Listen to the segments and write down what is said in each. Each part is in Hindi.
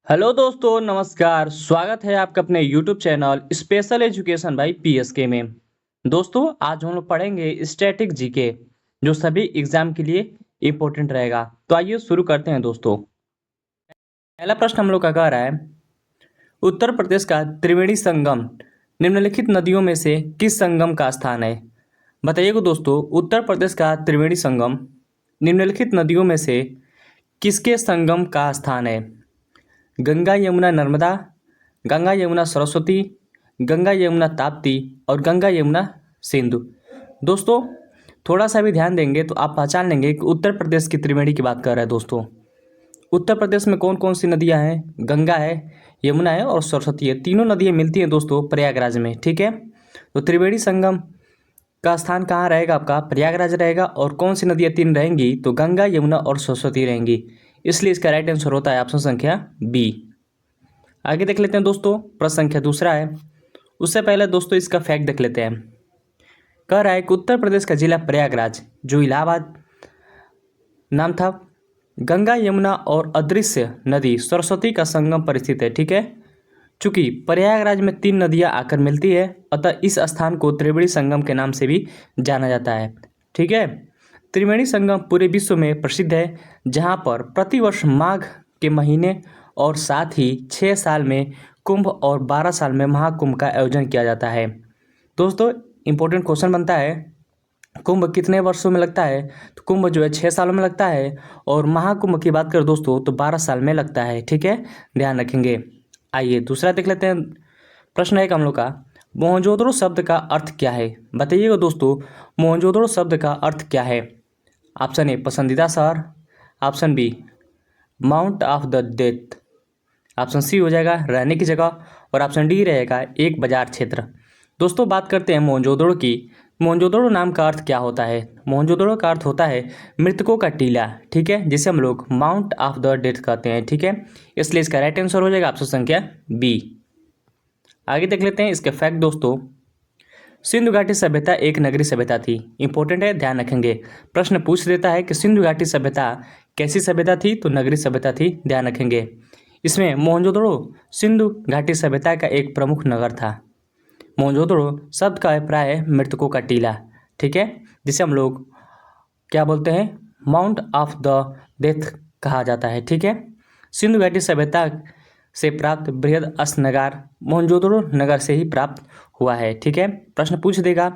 हेलो दोस्तों, नमस्कार। स्वागत है आपका अपने YouTube channel special education by PSK में। दोस्तों, आज हम लोग पढ़ेंगे स्टैटिक जीके, जो सभी एग्जाम के लिए इम्पोर्टेंट रहेगा। तो आइए शुरू करते हैं दोस्तों। पहला प्रश्न हम लोग का कह रहा है, उत्तर प्रदेश का त्रिवेणी संगम निम्नलिखित नदियों में से किस संगम का स्थान है? बताइएगा दोस्तों, उत्तर प्रदेश का त्रिवेणी संगम निम्नलिखित नदियों में से किसके संगम का स्थान है? गंगा यमुना नर्मदा, गंगा यमुना सरस्वती, गंगा यमुना ताप्ती और गंगा यमुना सिंधु। दोस्तों, थोड़ा सा भी ध्यान देंगे तो आप पहचान लेंगे कि उत्तर प्रदेश की त्रिवेणी की बात कर रहे हैं। दोस्तों, उत्तर प्रदेश में कौन कौन सी नदियां हैं? गंगा है, यमुना है और सरस्वती है। तीनों नदियां मिलती हैं दोस्तों प्रयागराज में। ठीक है, तो त्रिवेणी संगम का स्थान कहाँ रहेगा? आपका प्रयागराज रहेगा। और कौन सी नदियां तीन रहेंगी? तो गंगा, यमुना और सरस्वती रहेंगी। इसलिए इसका राइट आंसर होता है ऑप्शन संख्या बी। आगे देख लेते हैं दोस्तों, प्रश्न संख्या दूसरा है। उससे पहले दोस्तों इसका फैक्ट देख लेते हैं। कह रहा है कि उत्तर प्रदेश का जिला प्रयागराज, जो इलाहाबाद नाम था, गंगा, यमुना और अदृश्य नदी सरस्वती का संगम पर स्थित है। ठीक है, चूंकि प्रयागराज में तीन नदियां आकर मिलती है, अतः इस स्थान को त्रिवेणी संगम के नाम से भी जाना जाता है। ठीक है, त्रिवेणी संगम पूरे विश्व में प्रसिद्ध है, जहां पर प्रतिवर्ष माघ के महीने और साथ ही 6 साल में कुंभ और 12 साल में महाकुंभ का आयोजन किया जाता है। दोस्तों, इंपॉर्टेंट क्वेश्चन बनता है, कुंभ कितने वर्षों में लगता है? तो कुंभ जो है 6 सालों में लगता है, और महाकुंभ की बात करें दोस्तों तो 12 साल में लगता है। ठीक है, ध्यान रखेंगे। आइए दूसरा देख लेते हैं। प्रश्न है हम लोग का, मोहनजोदड़ो शब्द का अर्थ क्या है? बताइएगा दोस्तों, मोहनजोदड़ो शब्द का अर्थ क्या है? ऑप्शन ए पसंदीदा शहर, option B mount of the death, option C हो जाएगा रहने की जगह, और ऑप्शन डी रहेगा एक बाजार क्षेत्र। दोस्तों, बात करते हैं मोहनजोदड़ो की। मोहनजोदड़ो नाम का अर्थ क्या होता है? मोहनजोदड़ो का अर्थ होता है मृतकों का टीला। ठीक है, जिसे हम लोग माउंट ऑफ द डेथ कहते हैं। ठीक है, इसलिए इसका राइट आंसर हो जाएगा ऑप्शन संख्या बी। आगे देख लेते हैं इसके फैक्ट दोस्तों। सिंधु घाटी सभ्यता एक नगरीय सभ्यता थी। इंपॉर्टेंट है, ध्यान रखेंगे। प्रश्न पूछ देता है कि सिंधु घाटी सभ्यता कैसी सभ्यता थी? तो नगरीय सभ्यता थी, ध्यान रखेंगे। इसमें मोहनजोदड़ो सिंधु घाटी सभ्यता का एक प्रमुख नगर था। मोहनजोदड़ो शब्द का अभिप्राय है मृतकों का टीला। ठीक है, जिसे हम लोग क्या बोलते हैं? माउंट ऑफ द डेथ कहा जाता है। ठीक है, सिंधु घाटी सभ्यता से प्राप्त बृहद स्नागार मोहनजोदड़ो नगर से ही प्राप्त हुआ है। ठीक है, प्रश्न पूछ देगा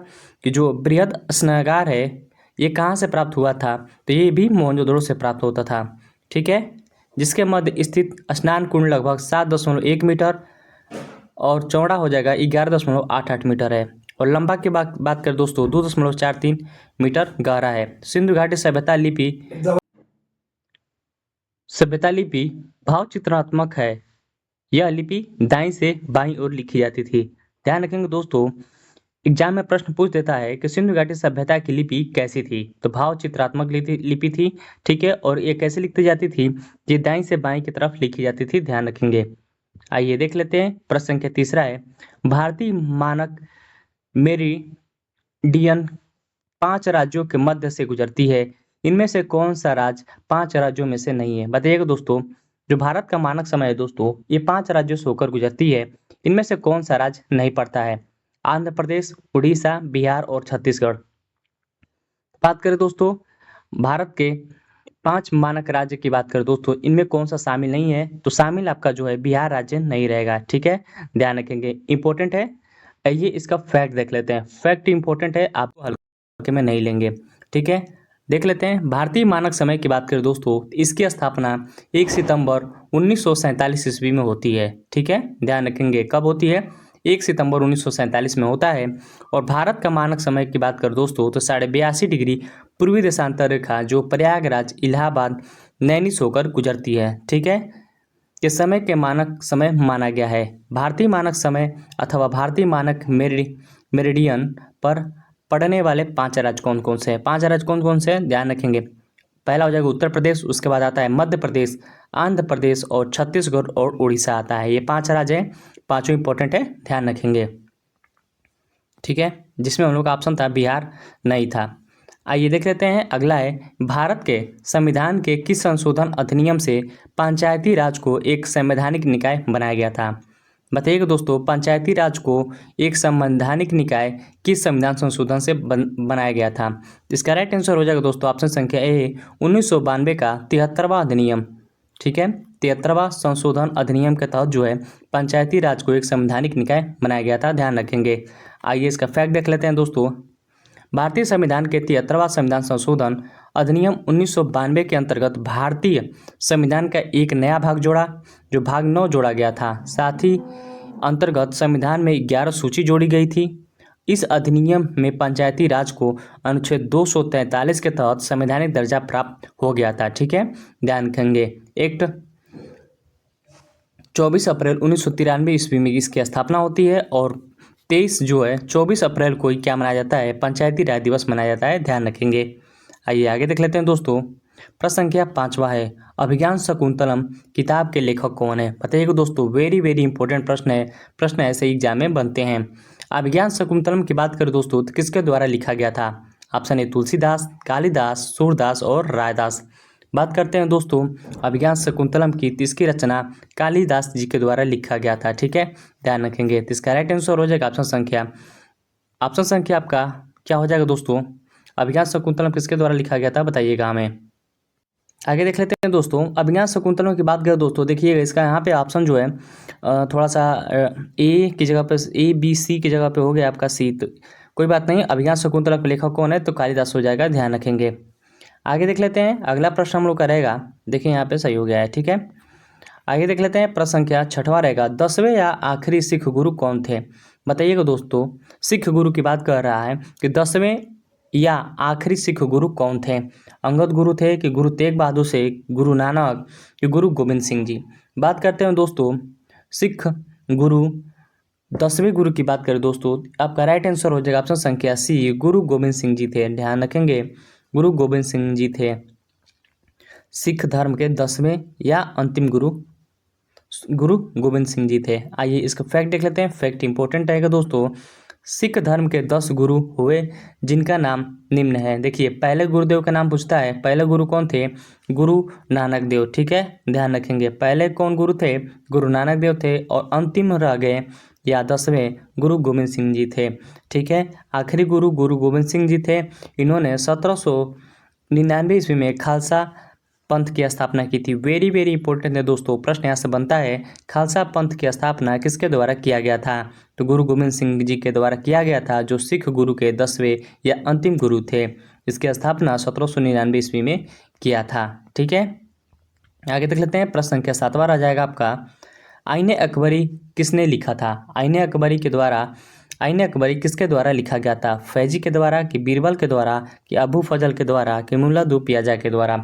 कि जो बृहद स्नागार है ये कहाँ से प्राप्त हुआ था? तो ये भी मोहनजोदड़ो से प्राप्त होता था। ठीक है, जिसके मध्य स्थित स्नान कुंड लगभग 7.1 मीटर और चौड़ा हो जाएगा 11.88 मीटर है, और लंबा की बात करें दोस्तों 2.43 मीटर गहरा है। सिंधु घाटी सभ्यता लिपि भाव चित्रात्मक है। यह लिपि दाईं से बाईं ओर लिखी जाती थी। ध्यान रखेंगे दोस्तों, एग्जाम में प्रश्न पूछ देता है कि सिंधु घाटी सभ्यता की लिपि कैसी थी? तो भाव चित्रात्मक लिपि थी। ठीक है, और ये कैसे लिखी जाती थी? ये दाईं से बाईं की तरफ लिखी जाती थी, ध्यान रखेंगे। आइए देख लेते हैं, प्रश्न संख्या तीसरा है। भारतीय मानक मेरिडियन 5 राज्यों के मध्य से गुजरती है। इनमें से कौन सा राज्य 5 राज्यों में से नहीं है? बताइएगा दोस्तों, जो भारत का मानक समय है दोस्तों, ये 5 राज्यों से होकर गुजरती है। इनमें से कौन सा राज्य नहीं पड़ता है? आंध्र प्रदेश, उड़ीसा, बिहार और छत्तीसगढ़। बात करें दोस्तों भारत के 5 मानक राज्य की बात करें दोस्तों, इनमें कौन सा शामिल नहीं है? तो शामिल आपका जो है बिहार राज्य नहीं रहेगा। ठीक है, ध्यान रखेंगे, इंपॉर्टेंट है। आइए इसका फैक्ट देख लेते हैं। फैक्ट इंपॉर्टेंट है, आपको हल्के में नहीं लेंगे। ठीक है, देख लेते हैं। भारतीय मानक समय की बात करें दोस्तों, इसकी स्थापना 1 सितंबर 1947 ईस्वी में होती है। ठीक है, ध्यान रखेंगे, कब होती है? 1 सितंबर 1947 में होता है। और भारत का मानक समय की बात करें दोस्तों तो 82.5 डिग्री पूर्वी देशांतर रेखा जो प्रयागराज, इलाहाबाद, नैनी से होकर गुजरती है। ठीक है, ये समय के मानक समय माना गया है। भारतीय मानक समय अथवा भारतीय मानक मेरिडियन पर पड़ने वाले 5 राज्य कौन कौन से हैं? 5 राज्य कौन कौन से हैं? ध्यान रखेंगे। पहला हो जाएगा उत्तर प्रदेश, उसके बाद आता है मध्य प्रदेश, आंध्र प्रदेश और छत्तीसगढ़ और उड़ीसा आता है। ये 5 राज्य हैं, पांचों इंपॉर्टेंट है, ध्यान रखेंगे। ठीक है, जिसमें हम लोग का ऑप्शन था बिहार नहीं था। आइए देख लेते हैं। अगला है, भारत के संविधान के किस संशोधन अधिनियम से पंचायती राज को एक संवैधानिक निकाय बनाया गया था? बताइएगा दोस्तों, पंचायती राज को एक संवैधानिक निकाय किस संविधान संशोधन से बनाया गया था? इसका राइट आंसर हो जाएगा दोस्तों ऑप्शन संख्या ए, 1992 का 73वां अधिनियम। ठीक है, 73वां संशोधन अधिनियम के तहत जो है पंचायती राज को एक संवैधानिक निकाय बनाया गया था, ध्यान रखेंगे। आइए इसका फैक्ट देख लेते हैं दोस्तों। भारतीय संविधान के 73वां संविधान संशोधन अधिनियम 1992 के अंतर्गत भारतीय संविधान का एक नया भाग जोड़ा, जो भाग 9 जोड़ा गया था। साथ ही अंतर्गत संविधान में 11 सूची जोड़ी गई थी। इस अधिनियम में पंचायती राज को अनुच्छेद 243 के तहत संवैधानिक दर्जा प्राप्त हो गया था। ठीक है, ध्यान रखेंगे। एक्ट 24 अप्रैल 1993 ईस्वी में इसकी स्थापना होती है और 24 अप्रैल को ही क्या मनाया जाता है? पंचायती राज दिवस मनाया जाता है, ध्यान रखेंगे। आइए आगे देख लेते हैं दोस्तों। प्रश्न संख्या 5वां है, अभिज्ञान शकुंतलम किताब के लेखक कौन है? बताइएगा दोस्तों, वेरी वेरी इंपॉर्टेंट प्रश्न है। प्रश्न ऐसे एग्जाम में बनते हैं। अभिज्ञान शकुंतलम की बात करें दोस्तों तो किसके द्वारा लिखा गया था? ऑप्शन ए, तुलसीदास, कालिदास, सूरदास और रायदास। बात करते हैं दोस्तों अभिज्ञान शकुंतलम की, इसकी रचना कालिदास जी के द्वारा लिखा गया था। ठीक है, ध्यान रखेंगे। तो इसका राइट आंसर हो जाएगा ऑप्शन संख्या आपका क्या हो जाएगा दोस्तों? अभिज्ञान शकुंतलम किसके द्वारा लिखा गया था, बताइएगा हमें। आगे देख लेते हैं दोस्तों। अभिज्ञान शकुंतलम की बात करें दोस्तों, देखिएगा इसका यहाँ पे ऑप्शन जो है थोड़ा सा ए की जगह पे ABC की जगह पे हो गया आपका सी, तो कोई बात नहीं। अभिज्ञान शकुंतलम के लेखक कौन है? तो कालिदास हो जाएगा, ध्यान रखेंगे। आगे देख लेते हैं। अगला प्रश्न हम लोग का रहेगा, देखिए यहाँ पे सही हो गया है। ठीक है, आगे देख लेते हैं। प्रश्न संख्या 6वां रहेगा, 10वें या आखिरी सिख गुरु कौन थे? बताइएगा दोस्तों, सिख गुरु की बात कर रहा है कि 10वें या आखिरी सिख गुरु कौन थे? अंगद गुरु थे कि गुरु तेग बहादुर से, गुरु नानक कि गुरु गोविंद सिंह जी? बात करते हैं दोस्तों सिख गुरु 10वें गुरु की बात करें दोस्तों, आपका राइट आंसर हो जाएगा ऑप्शन संख्या सी, गुरु गोविंद सिंह जी थे, ध्यान रखेंगे। गुरु गोविंद सिंह जी थे सिख धर्म के 10वें या अंतिम गुरु, गुरु गोविंद सिंह जी थे। आइए इसका फैक्ट देख लेते हैं। फैक्ट इंपॉर्टेंट रहेगा दोस्तों। सिख धर्म के 10 गुरु हुए जिनका नाम निम्न है। देखिए, पहले गुरुदेव का नाम पूछता है, पहले गुरु कौन थे? गुरु नानक देव। ठीक है, ध्यान रखेंगे। पहले कौन गुरु थे? गुरु नानक देव थे। और अंतिम रह गए या 10वें गुरु गोविंद सिंह जी थे। ठीक है, आखिरी गुरु गुरु गोविंद सिंह जी थे। इन्होंने 1799 ईस्वी में खालसा पंथ की स्थापना की थी। वेरी वेरी इंपॉर्टेंट है दोस्तों, प्रश्न यहाँ से बनता है, खालसा पंथ की स्थापना किसके द्वारा किया गया था? तो गुरु गोविंद सिंह जी के द्वारा किया गया था, जो सिख गुरु के 10वें या अंतिम गुरु थे। इसकी स्थापना 1799 ईस्वी में किया था। ठीक है, आगे देख लेते हैं। प्रश्न संख्या 7वां रह जाएगा आपका, आईने अकबरी किसने लिखा था? आईने अकबरी किसके द्वारा लिखा गया था? फैजी के द्वारा कि बीरबल के द्वारा कि अबू फजल के द्वारा कि मुल्ला दो पियाजा के द्वारा?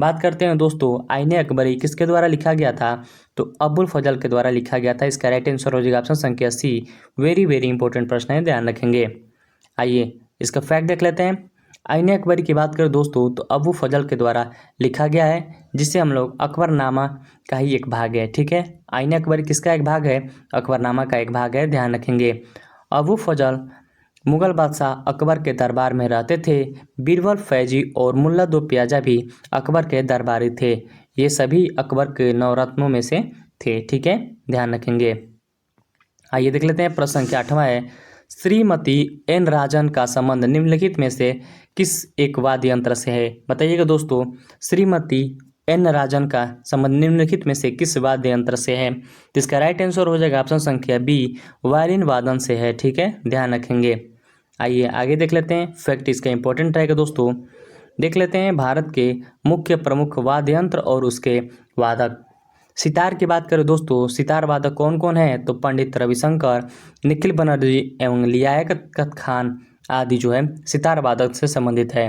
बात करते हैं दोस्तों आईने अकबरी किसके द्वारा लिखा गया था? तो अबुल फजल के द्वारा लिखा गया था। इसका राइट आंसर हो जाएगा ऑप्शन संख्या सी। वेरी वेरी इंपॉर्टेंट प्रश्न है, ध्यान रखेंगे। आइए इसका फैक्ट देख लेते हैं। आईने अकबरी की बात करें दोस्तों तो अबू फजल के द्वारा लिखा गया है, जिसे हम लोग अकबरनामा का ही एक भाग है। ठीक है, आईने अकबरी किसका एक भाग है? अकबरनामा का एक भाग है, ध्यान रखेंगे। अबू फजल मुगल बादशाह अकबर के दरबार में रहते थे। बीरबल, फैजी और मुल्ला दो पियाजा भी अकबर के दरबारी थे। ये सभी अकबर के नवरत्नों में से थे। ठीक है, ध्यान रखेंगे। आइए देख लेते हैं। प्रश्न संख्या 8वां है, श्रीमती एन राजन का संबंध निम्नलिखित में से किस एक वाद्य यंत्र से है? बताइएगा दोस्तों, श्रीमती एन राजन का संबंध निम्नलिखित में से किस वाद्य यंत्र से है? तो इसका राइट आंसर हो जाएगा ऑप्शन संख्या बी, वायलिन वादन से है। ठीक है, ध्यान रखेंगे। आइए आगे देख लेते हैं। फैक्ट इसका इंपॉर्टेंट रहेगा दोस्तों। देख लेते हैं भारत के मुख्य प्रमुख वाद्य यंत्र और उसके वादक। सितार की बात करें दोस्तों, सितार वादक कौन कौन है? तो पंडित रविशंकर, निखिल बनर्जी एवं लियाकत खान आदि जो है सितार वादक से संबंधित है।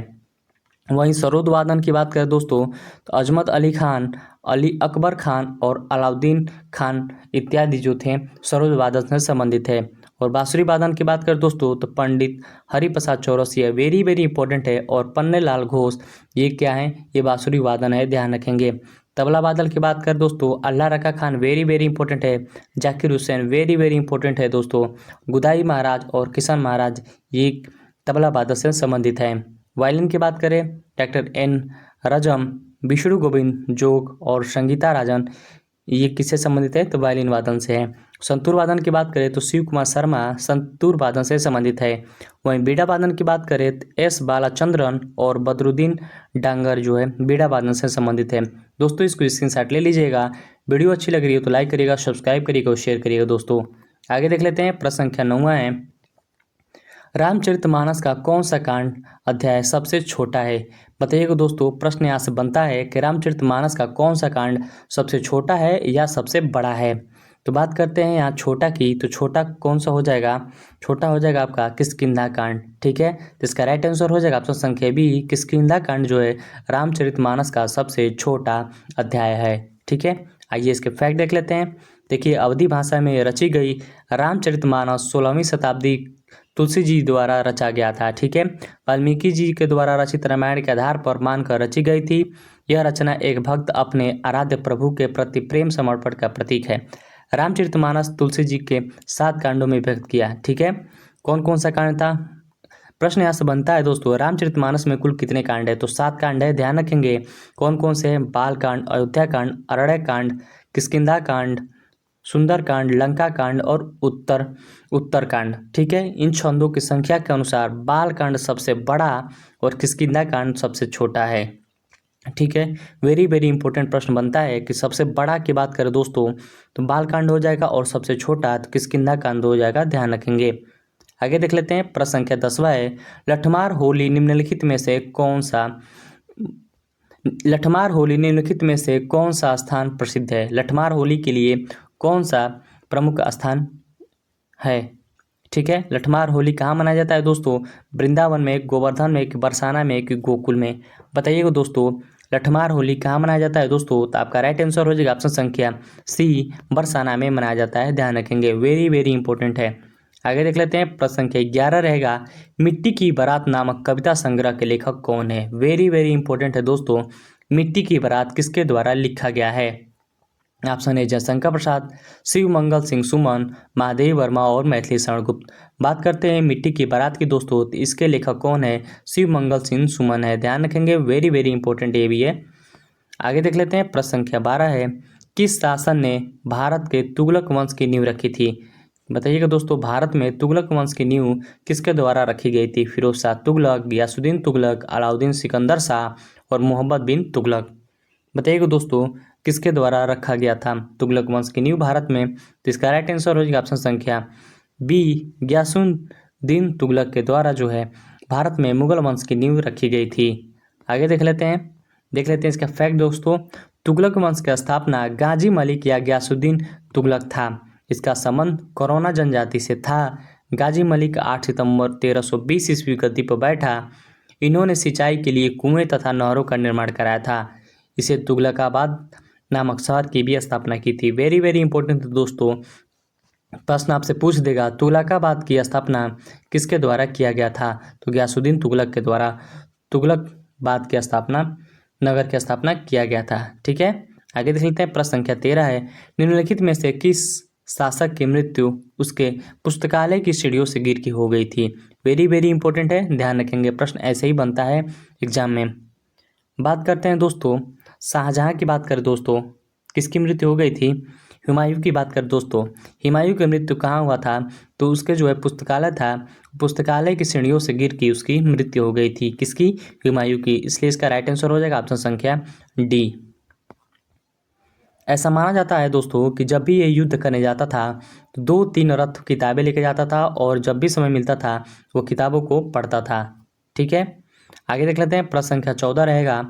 वहीं सरोद वादन की बात करें दोस्तों तो अजमत अली खान, अली अकबर खान और अलाउद्दीन खान इत्यादि जो थे सरोद वादन से संबंधित है। और बांसुरी वादन की बात करें दोस्तों तो Pandit Hariprasad Chaurasia, very very important है। और पन्नेलाल घोष, ये क्या है? ये बांसुरी वादन है, ध्यान रखेंगे। तबला वादन की बात करें दोस्तों, अल्लाह रखा खान, वेरी वेरी इंपॉर्टेंट है। Zakir Hussain, very very important है दोस्तों। गुदाई महाराज और किशन महाराज, ये तबला वादन से संबंधित है। वायलिन की बात करें डॉक्टर एन रजम, विष्णु गोविंद जोग और संगीता राजन, ये किससे संबंधित है? तो वायलिन वादन से है। संतूर वादन की बात करें तो शिव कुमार शर्मा संतूर वादन से संबंधित है। वहीं बीड़ा वादन की बात करें तो एस बालाचंद्रन और बदरुद्दीन डांगर जो है बीड़ा वादन से संबंधित है। दोस्तों इसको स्क्रीनशॉट ले लीजिएगा। वीडियो अच्छी लग रही है तो लाइक करिएगा, सब्सक्राइब करिएगा और शेयर करिएगा। दोस्तों आगे देख लेते हैं। प्रश्न संख्या 9 है, रामचरितमानस का कौन सा कांड अध्याय सबसे छोटा है? बताइएगा दोस्तों। प्रश्न यहाँ से बनता है कि रामचरितमानस का कौन सा कांड सबसे छोटा है या सबसे बड़ा है? तो बात करते हैं यहाँ छोटा की, तो छोटा कौन सा हो जाएगा? छोटा हो जाएगा आपका किष्किंधा कांड। ठीक है, तो इसका राइट आंसर हो जाएगा ऑप्शन संख्या बी, किष्किंधा कांड जो है रामचरितमानस का सबसे छोटा अध्याय है। ठीक है, आइए इसके फैक्ट देख लेते हैं। देखिए, अवधी भाषा में रची गई रामचरितमानस 16वीं शताब्दी तुलसी जी द्वारा रचा गया था। ठीक है, वाल्मीकि जी के द्वारा रचित रामायण के आधार पर मानकर रची गई थी। यह रचना एक भक्त अपने आराध्य प्रभु के प्रति प्रेम समर्पण का प्रतीक है। रामचरितमानस तुलसी जी के 7 कांडों में व्यक्त किया। ठीक है, कौन कौन सा कांड था? प्रश्न यहाँ से बनता है दोस्तों, रामचरितमानस में कुल कितने कांड है? तो 7 कांड है। ध्यान रखेंगे कौन कौन से हैं? बाल कांड, अयोध्या कांड, अरण्य कांड, किष्किंधा कांड, सुंदर कांड, लंका कांड और उत्तर कांड। ठीक है, इन छंदों की संख्या के अनुसार बाल कांड सबसे बड़ा और किष्किंधा कांड सबसे छोटा है। ठीक है, वेरी वेरी इंपॉर्टेंट प्रश्न बनता है कि सबसे बड़ा की बात करें दोस्तों तो बाल कांड हो जाएगा और सबसे छोटा तो किष्किंधा कांड हो जाएगा। ध्यान रखेंगे। आगे देख लेते हैं। प्रश्न संख्या 10 है, लठमार होली निम्नलिखित में से कौन सा स्थान प्रसिद्ध है? लठमार होली के लिए कौन सा प्रमुख स्थान है? ठीक है, लठमार होली कहाँ मनाया जाता है दोस्तों? वृंदावन में, गोवर्धन में, कि बरसाना में, कि गोकुल में? बताइएगा दोस्तों, लठमार होली कहाँ मनाया जाता है दोस्तों? तो आपका राइट आंसर हो जाएगा ऑप्शन संख्या सी, बरसाना में मनाया जाता है। ध्यान रखेंगे, वेरी वेरी इंपॉर्टेंट है। आगे देख लेते हैं। प्रश्न संख्या 11 रहेगा, मिट्टी की बारात नामक कविता संग्रह के लेखक कौन है? वेरी वेरी इंपॉर्टेंट है दोस्तों। मिट्टी की बारात किसके द्वारा लिखा गया है? ऑप्शन ए जयशंकर प्रसाद, शिव मंगल सिंह सुमन, महादेव वर्मा और मैथिली शरण गुप्त। बात करते हैं मिट्टी की बारात की दोस्तों, तो इसके लेखक कौन है? शिव मंगल सिंह सुमन है। ध्यान रखेंगे, वेरी वेरी इंपॉर्टेंट ये भी है। आगे देख लेते हैं। प्रश्न संख्या 12 है, किस शासन ने भारत के तुगलक वंश की नींव रखी थी? बताइएगा दोस्तों, भारत में तुगलक वंश की नींव किसके द्वारा रखी गई थी? फिरोज शाह तुगलक, गियासुद्दीन तुगलक, अलाउद्दीन सिकंदर शाह और मोहम्मद बिन तुगलक। बताइएगा दोस्तों, किसके द्वारा रखा गया था तुगलक वंश की नींव भारत में? तो इसका राइट आंसर हो जाएगा ऑप्शन संख्या बी, गियासुद्दीन तुगलक के द्वारा जो है भारत में मुगल वंश की नींव रखी गई थी। आगे देख लेते हैं इसका फैक्ट दोस्तों। तुगलक वंश की स्थापना गाजी मलिक या गियासुद्दीन तुगलक था। इसका संबंध कोरोना जनजाति से था। गाजी मलिक 8 सितंबर 1320 ईस्वी गद्दी पर बैठा। इन्होंने सिंचाई के लिए कुएं तथा नहरों का निर्माण कराया था। इसे तुगलकाबाद नामक शहर की भी स्थापना की थी। वेरी वेरी इंपॉर्टेंट दोस्तों, प्रश्न आपसे पूछ देगा तुगलकाबाद की स्थापना किसके द्वारा किया गया था? तो गियासुद्दीन तुगलक के द्वारा तुगलकाबाद की स्थापना, नगर की स्थापना किया गया था। ठीक है, आगे देख लेते हैं। प्रश्न संख्या 13 है, निम्नलिखित में से किस शासक की मृत्यु उसके पुस्तकालय की सीढ़ियों से गिर के हो गई थी? वेरी वेरी इंपॉर्टेंट है, ध्यान रखेंगे। प्रश्न ऐसे ही बनता है एग्जाम में। बात करते हैं दोस्तों, शाहजहां की बात करें दोस्तों, किसकी मृत्यु हो गई थी? हुमायूं की बात करें दोस्तों, हुमायूं की मृत्यु कहाँ हुआ था? तो उसके जो है पुस्तकालय था, पुस्तकालय की सीढ़ियों से गिर के उसकी मृत्यु हो गई थी। किसकी? हुमायूं की। इसलिए इसका राइट आंसर हो जाएगा ऑप्शन संख्या डी। ऐसा माना जाता है दोस्तों कि जब भी ये युद्ध करने जाता था तो 2-3 रथ किताबें लेके जाता था और जब भी समय मिलता था वो किताबों को पढ़ता था। ठीक है, आगे देख लेते हैं। प्रश्न संख्या 14 रहेगा,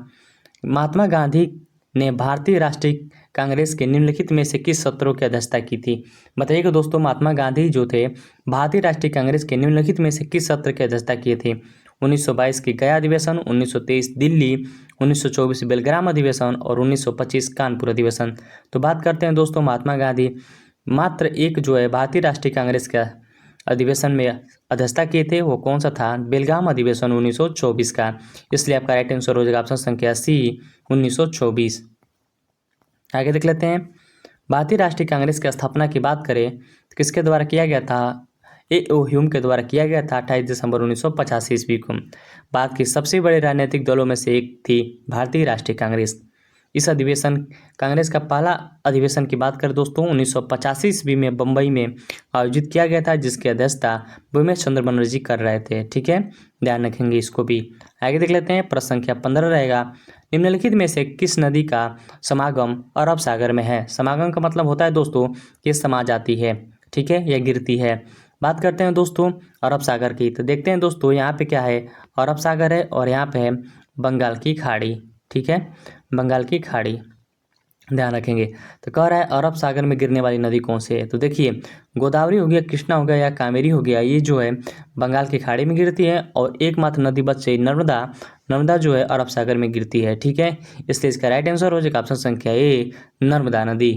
महात्मा गांधी ने भारतीय राष्ट्रीय कांग्रेस के निम्नलिखित में से किस सत्रों की अध्यक्षता की थी? बताइएगा दोस्तों, महात्मा गांधी जो थे भारतीय राष्ट्रीय कांग्रेस के निम्नलिखित में से किस सत्र की अध्यक्षता किए थे? 1922 की गया अधिवेशन, 1923 दिल्ली, 1924 बेलग्राम अधिवेशन और 1925 कानपुर अधिवेशन। तो बात करते हैं दोस्तों, महात्मा गांधी मात्र एक जो है भारतीय राष्ट्रीय कांग्रेस का अधिवेशन में अध्यक्षता किए थे, वो कौन सा था? बेलगाम अधिवेशन 1924 का। इसलिए आपका राइट आंसर हो जाएगा ऑप्शन संख्या सी, 1924। आगे देख लेते हैं। भारतीय राष्ट्रीय कांग्रेस की स्थापना की बात करें तो किसके द्वारा किया गया था? ये ह्यूम के द्वारा किया गया था 28 दिसंबर 1985 ईस्वी को। भारत की सबसे बड़े राजनीतिक दलों में से एक थी भारतीय राष्ट्रीय कांग्रेस। इस अधिवेशन कांग्रेस का पहला अधिवेशन की बात करें दोस्तों 1985 ईस्वी में बम्बई में आयोजित किया गया था, जिसकी अध्यक्षता भूपेश चंद्र बनर्जी कर रहे थे। ठीक है, ध्यान रखेंगे इसको भी। आगे देख लेते हैं, प्रश्न संख्या 15 रहेगा, निम्नलिखित में से किस नदी का समागम अरब सागर में है। समागम का मतलब होता है दोस्तों ये समा जाती है, ठीक है, या गिरती है। बात करते हैं दोस्तों अरब सागर की, तो देखते हैं दोस्तों यहाँ पे क्या है, अरब सागर है और यहाँ पे है बंगाल की खाड़ी। ठीक है, बंगाल की खाड़ी, ध्यान रखेंगे। तो कह रहा है अरब सागर में गिरने वाली नदी कौन सी है, तो देखिए गोदावरी हो गया, कृष्णा हो गया या कावेरी हो गया, ये जो है बंगाल की खाड़ी में गिरती है। और एकमात्र नदी बच गई नर्मदा, नर्मदा जो है अरब सागर में गिरती है। ठीक है, इसलिए इसका राइट आंसर हो जाएगा ऑप्शन संख्या ए, नर्मदा नदी।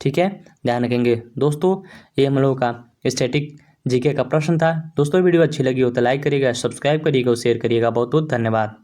ठीक है, ध्यान रखेंगे दोस्तों। ये हम लोगों का स्टैटिक जीके का प्रश्न था। दोस्तों वीडियो अच्छी लगी हो तो लाइक करिएगा, सब्सक्राइब करिएगा और शेयर करिएगा। बहुत बहुत धन्यवाद।